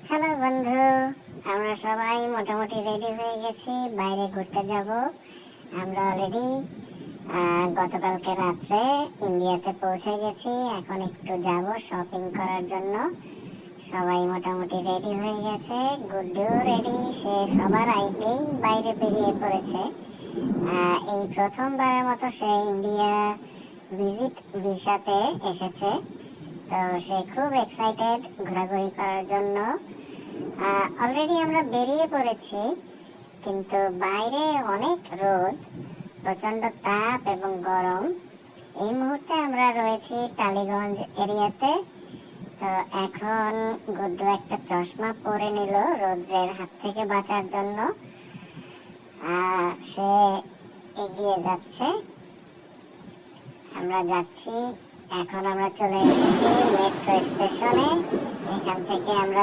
Hello বন্ধু, আমরা সবাই মোটামুটি রেডি হয়ে গেছি, বাইরে ঘুরতে যাব। আমরা অলরেডি গতকালকে রাত্রে ইন্ডিয়াতে পৌঁছে গেছি। এখন একটু যাব শপিং করার জন্য। সবাই মোটামুটি রেডি হয়ে গেছে। গুড্ডু রেডি, সে সবার আগেই বাইরে বেরিয়ে পড়েছে। এই প্রথমবারের মতো সে ইন্ডিয়া ভিজিট ভিসাতে এসেছে, তো সে খুব এক্সাইটেড ঘোরাঘুরি করার জন্য। অলরেডি আমরা বেরিয়ে পড়েছি, কিন্তু বাইরে অনেক রোদ, প্রচন্ড তাপ এবং গরম। এই মুহূর্তে আমরা রয়েছি টালিগঞ্জ এরিয়াতে। তো এখন গুড্ডু একটা চশমা পরে নিল রোদ্রের হাত থেকে বাঁচার জন্য। সে এগিয়ে যাচ্ছে, আমরা যাচ্ছি। এখন আমরা চলে এসেছি মেট্রো স্টেশনে। এখান থেকে আমরা